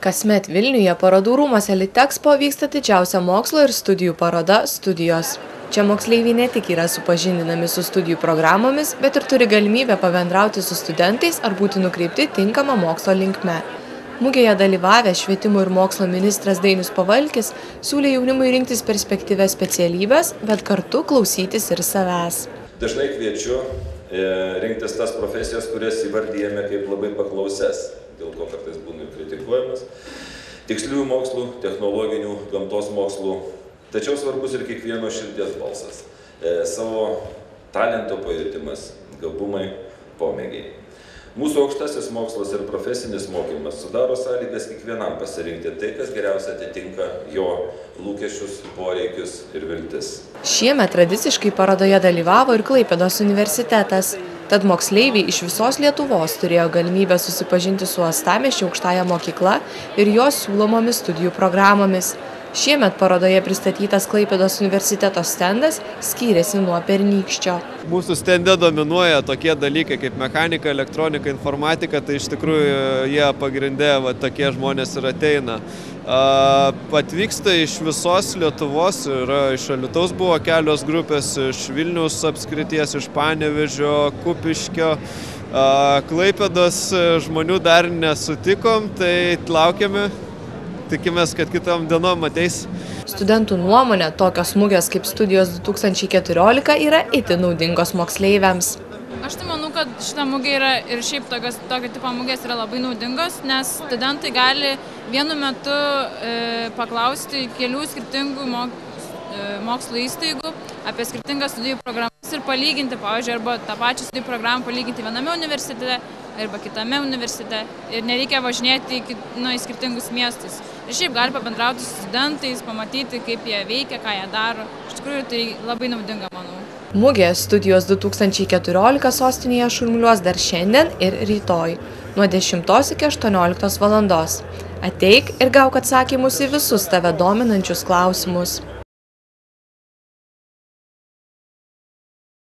Kasmet Vilniuje parodų rūmuose Litexpo vyksta didžiausia mokslo ir studijų paroda Studijos. Čia moksleiviai ne tik yra supažindinami su studijų programomis, bet ir turi galimybę pabendrauti su studentais ar būti nukreipti tinkamą mokslo linkme. Mugėje dalyvavęs švietimo ir mokslo ministras Dainius Pavalkis siūlė jaunimui rinktis perspektyvias specialybes, bet kartu klausytis ir savęs. Dažnai kviečiu rinktis tas profesijas, kurias įvardyjame kaip labai paklausias, dėl ko kartais būna kritikuojamas, tiksliųjų mokslų, technologinių, gamtos mokslų, tačiau svarbus ir kiekvieno širdies balsas, savo talento pajutimas, gabumai, pomėgiai. Mūsų aukštasis mokslas ir profesinis mokymas sudaro sąlygas kiekvienam pasirinkti tai, kas geriausiai atitinka jo lūkesčius, poreikius ir viltis. Šiemet tradiciškai parodoje dalyvavo ir Klaipėdos universitetas. Tad moksleiviai iš visos Lietuvos turėjo galimybę susipažinti su Uostamiesčio aukštąja mokykla ir jos siūlomomis studijų programomis. Šiemet parodoje pristatytas Klaipėdos universiteto stendas skyrėsi nuo pernykščio. Mūsų stende dominuoja tokie dalykai kaip mechanika, elektronika, informatika, tai iš tikrųjų jie pagrindė tokie žmonės ir ateina. Atvyksta iš visos Lietuvos, iš Alytaus buvo kelios grupės, iš Vilniaus apskrities, iš Panevėžio, Kupiškio. Klaipėdos žmonių dar nesutikom, tai laukiame. Tikimės, kad kitom dienom ateis. Studentų nuomonė, tokios mugės kaip Studijos 2014 yra itin naudingos moksleiviams. Aš tai manau, kad šita mugė yra ir šiaip tokio tipo mugės yra labai naudingos, nes studentai gali vienu metu paklausti kelių skirtingų mokslo įstaigų apie skirtingas studijų programas ir palyginti, pavyzdžiui, arba tą pačią studijų programą palyginti viename universitete arba kitame universitete ir nereikia važinėti į skirtingus miestus. Ir šiaip gali pabendrauti su studentais, pamatyti, kaip jie veikia, ką jie daro. Iš tikrųjų, tai labai naudinga, manau. Mugė Studijos 2014 sostinėje šurmuliuos dar šiandien ir rytoj, nuo 10 iki 18 valandos. Ateik ir gauk atsakymus į visus tave dominančius klausimus.